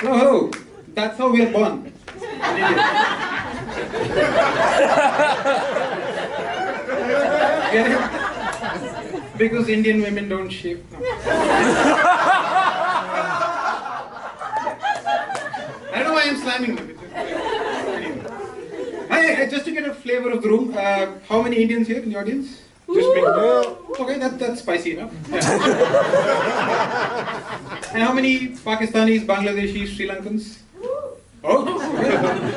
Hello, hello. That's how we are born. In India. Get it? Because Indian women don't shave. No. I don't know why I'm slamming them. Anyway. Hi, just to get a flavor of the room, how many Indians here in the audience? Just me. Okay, that's spicy enough. Yeah. And how many Pakistanis, Bangladeshis, Sri Lankans? Oh,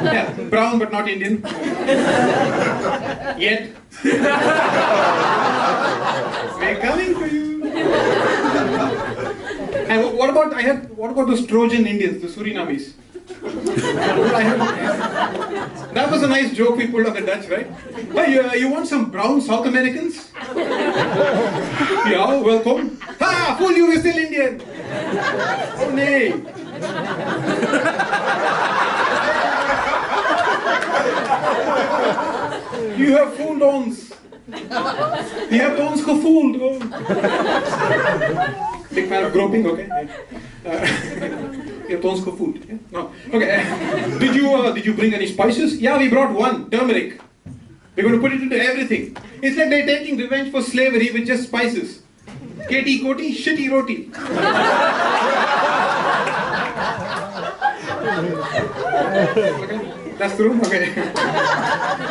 yeah, brown but not Indian. Yet. We're coming for you. And what about those Trojan Indians, the Surinamis? That was a nice joke we pulled on the Dutch, right? Hey, you want some brown South Americans? Yeah, welcome. Ha! Fool you, we're still Indian. Oh, nay. You have fooled ons. You have ons gefooled. Oh. Big fan of groping, okay? You have ons gefooled. Yeah? No. Okay. Did you bring any spices? Yeah, we brought one, turmeric. We're going to put it into everything. It's like they're taking revenge for slavery with just spices. Keti koti, shitty roti. Okay. That's the room? Okay.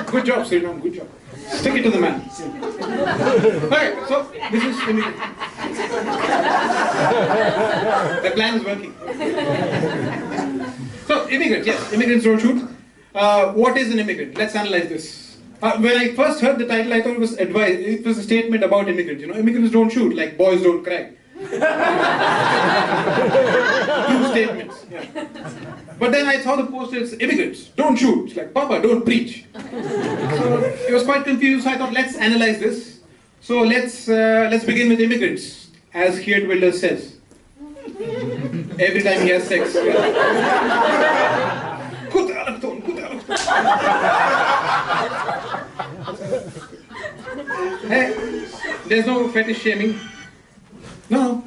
Good job, Sriram, good job. Stick it to the man. Okay, so this is immigrant. The plan is working. So, immigrants, yes, immigrants don't shoot. What is an immigrant? Let's analyze this. When I first heard the title, I thought it was advice. It was a statement about immigrants. You know, immigrants don't shoot, like boys don't cry. Two statements. Yeah. But then I saw the poster, it's immigrants, don't shoot. It's like, Papa, don't preach. So it was quite confused, so I thought, let's analyze this. So let's begin with immigrants, as Geert Wilders says. Every time he has sex. Goed allochtoon, goed allochtoon. Hey, there's no fetish shaming. No.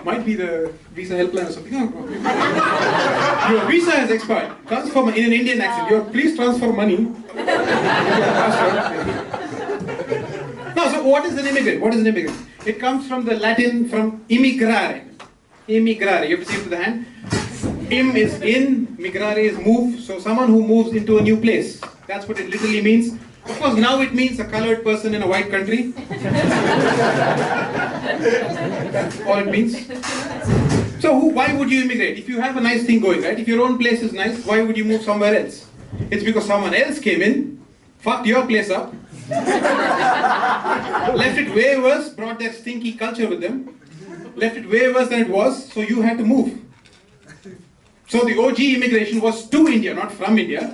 Might be the visa helpline or something. No. Your visa has expired. Transfer money in an Indian accent. Please transfer money. No, so what is an immigrant? What is an immigrant? It comes from the Latin from immigrare. Immigrare. You have to see it with the hand. Im is in, migrare is move. So someone who moves into a new place. That's what it literally means. Of course, now it means a colored person in a white country. That's all it means. So why would you immigrate? If you have a nice thing going, right? If your own place is nice, why would you move somewhere else? It's because someone else came in, fucked your place up, left it way worse, brought their stinky culture with them, left it way worse than it was, so you had to move. So the OG immigration was to India, not from India,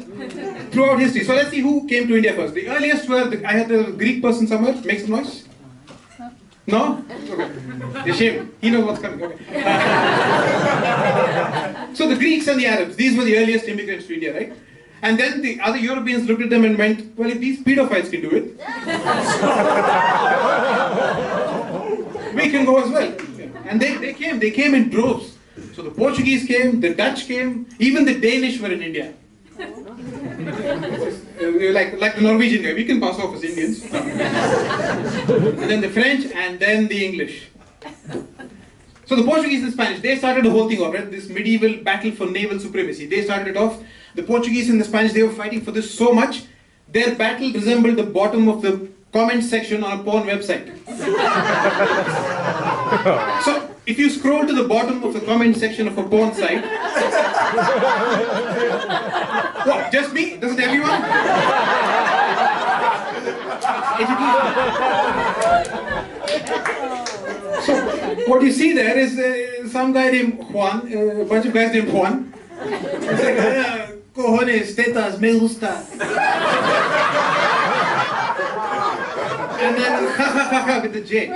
throughout history. So let's see who came to India first. The earliest were, I had a Greek person somewhere, make some noise. No? Okay. They're ashamed. He knows what's coming. Okay. So the Greeks and the Arabs, these were the earliest immigrants to India, right? And then the other Europeans looked at them and went, well, if these pedophiles can do it, we can go as well. And they came in droves. So the Portuguese came, the Dutch came, even the Danish were in India. Like the Norwegian guy, we can pass off as Indians. And then the French, and then the English. So the Portuguese and Spanish, they started the whole thing off, right? This medieval battle for naval supremacy. They started it off. The Portuguese and the Spanish, they were fighting for this so much, their battle resembled the bottom of the comment section on a porn website. So, if you scroll to the bottom of the comment section of a porn site, what, just me? Doesn't everyone? So, what you see there is some guy named Juan, a bunch of guys named Juan. It's like, cojones, tetas, me gusta. And then, ha ha ha ha with the J.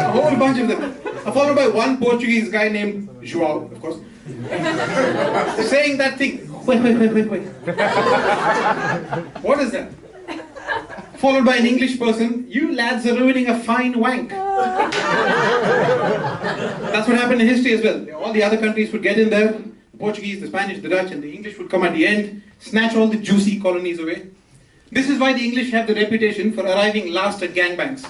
A whole bunch of them. Followed by one Portuguese guy named João, of course, saying that thing. Wait. What is that? followed by an English person, "You lads are ruining a fine wank." That's what happened in history as well. All the other countries would get in there, the Portuguese, the Spanish, the Dutch, and the English would come at the end, snatch all the juicy colonies away. This is why the English have the reputation for arriving last at gangbangs.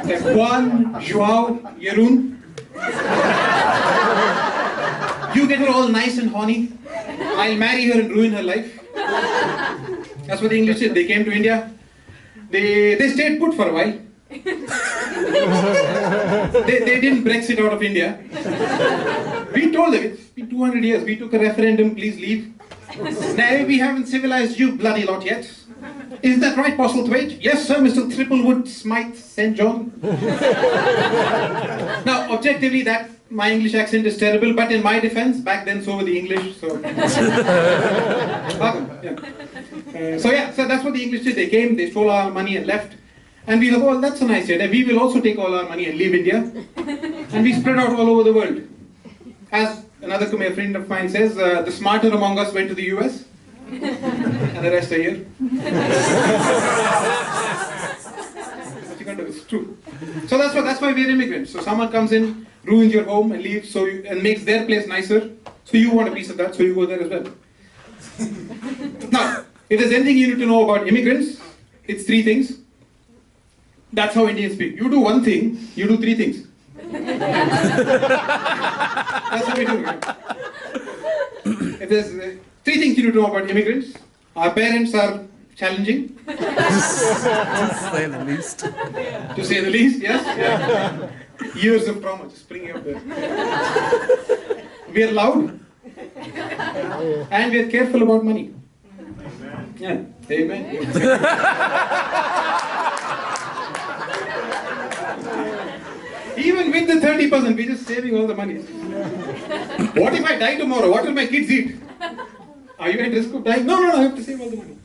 Like Juan, Joao, Jeroen. You get her all nice and horny. I'll marry her and ruin her life. That's what the English did. They came to India. They stayed put for a while. They didn't Brexit out of India. We told them, it's been 200 years. We took a referendum, please leave. No, we haven't civilized you bloody lot yet. Is that right, Postlethwaite? Yes, sir, Mr. Triplewood, Smythe, St. John. Now, objectively, that my English accent is terrible, but in my defense, back then so were the English, so... So that's what the English did. They came, they stole our money and left. And we thought, well, that's a nice idea. We will also take all our money and leave India. And we spread out all over the world. As another friend of mine says, the smarter among us went to the US. And the rest are here. It's true. So that's why we're immigrants. So someone comes in, ruins your home and leaves, and makes their place nicer. So you want a piece of that, so you go there as well. Now, if there's anything you need to know about immigrants, it's 3 things. That's how Indians speak. You do one thing, you do 3 things. That's how we do it. If there's 3 things you need to know about immigrants. Our parents are challenging. To say the least. To say the least, yes. Yeah. Years of trauma just springing up there. We are loud. And we are careful about money. Yeah. Amen. Even with the 30%, we're just saving all the money. What if I die tomorrow? What will my kids eat? Are you at risk of dying? No, I have to save all the money.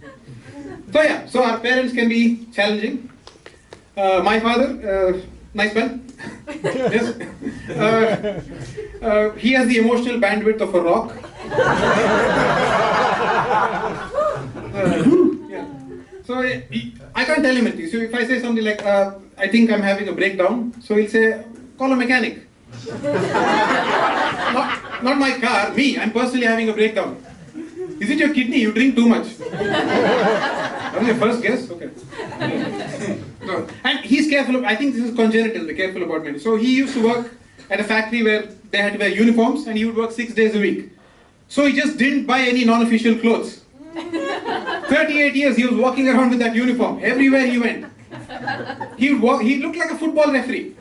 So our parents can be challenging. My father, nice man. Yes. He has the emotional bandwidth of a rock. Yeah. So I can't tell him anything. So if I say something like, I think I'm having a breakdown, so he'll say, call a mechanic. Not my car, me. I'm personally having a breakdown. Is it your kidney? You drink too much. That was your first guess? Okay. No. And he's careful, I think this is congenital, they're careful about money. So he used to work at a factory where they had to wear uniforms and he would work 6 days a week. So he just didn't buy any non-official clothes. 38 years he was walking around with that uniform, everywhere he went. He looked like a football referee.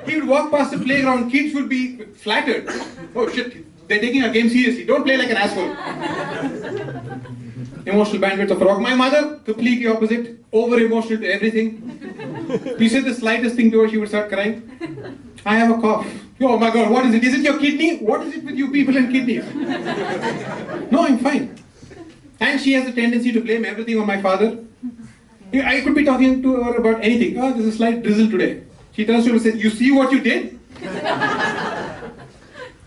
He would walk past the playground, kids would be flattered. Oh shit, they're taking our game seriously, don't play like an asshole. Emotional bandwidth of a rock. My mother, completely opposite, over-emotional to everything. You said the slightest thing to her, she would start crying. I have a cough. Oh my God, what is it? Is it your kidney? What is it with you people and kidneys? No, I'm fine. And she has a tendency to blame everything on my father. I could be talking to her about anything. Oh, there's a slight drizzle today. She turns to me and says, you see what you did?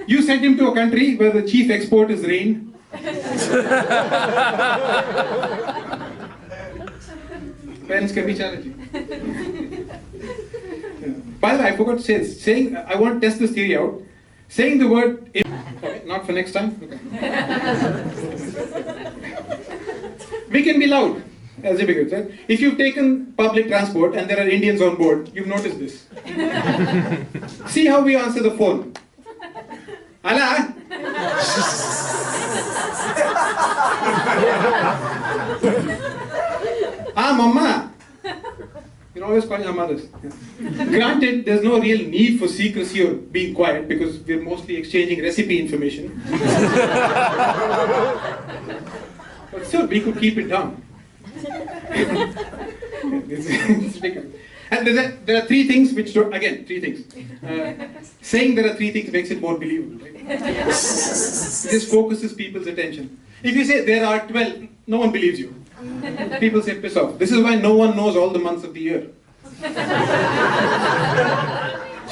You sent him to a country where the chief export is rain. Parents can be challenging. By the way, I forgot to say this. I want to test this theory out. Saying the word, okay, not for next time. Okay. We can be loud as immigrants. Right? If you've taken public transport and there are Indians on board, you've noticed this. See how we answer the phone. Ala. Mama. You're always calling our mothers. Yeah. Granted, there's no real need for secrecy or being quiet because we're mostly exchanging recipe information. But still, we could keep it down. And there are 3 things which don't, again, 3 things. Saying there are 3 things makes it more believable. Right? This focuses people's attention. If you say there are 12, no one believes you. People say piss off. This is why no one knows all the months of the year.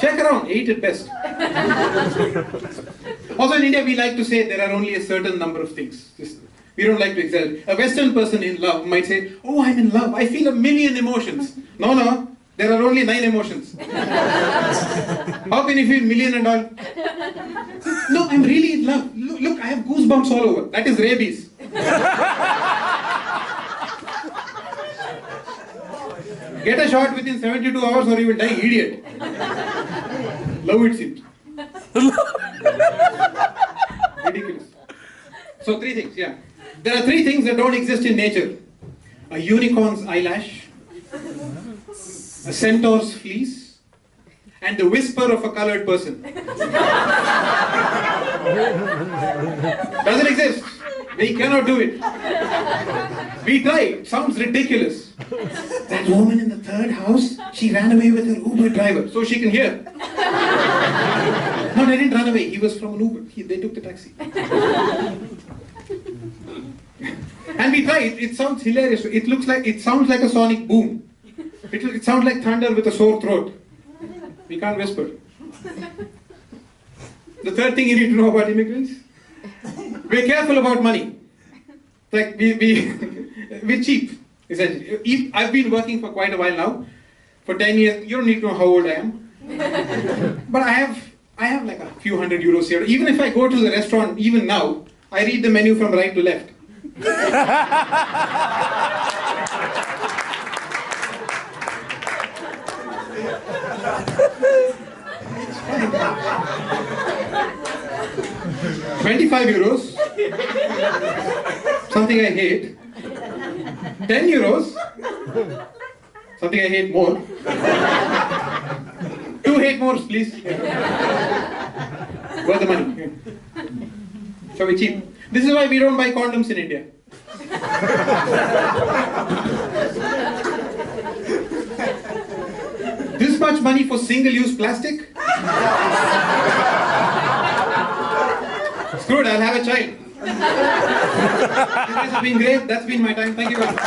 Check around, 8 at best. Also in India, we like to say there are only a certain number of things. We don't like to exaggerate. A Western person in love might say, oh, I'm in love. I feel a million emotions. No, no. There are only 9 emotions. How can you feel million and all? No, I'm really in love. Look, I have goosebumps all over. That is rabies. Get a shot within 72 hours or you will die, idiot. Love it seems. Ridiculous. So 3 things, yeah. There are 3 things that don't exist in nature. A unicorn's eyelash, a centaur's fleece, and the whisper of a colored person. Doesn't exist. We cannot do it. We try. It sounds ridiculous. That woman in the 3rd house, she ran away with her Uber driver so she can hear. No, they didn't run away. He was from an Uber. They took the taxi. And we try. It sounds hilarious. It sounds like a sonic boom. It sounds like thunder with a sore throat. We can't whisper. The 3rd thing you need to know about immigrants, we're careful about money. Like we're cheap, essentially. I've been working for quite a while now, for 10 years. You don't need to know how old I am. But I have like a few hundred euros here. Even if I go to the restaurant, even now, I read the menu from right to left. €25, something I hate. €10, something I hate more. 2 hate more, please. Worth the money. So we're cheap. This is why we don't buy condoms in India. This much money for single-use plastic? Screw it, I'll have a child. You guys have been great. That's been my time. Thank you very much.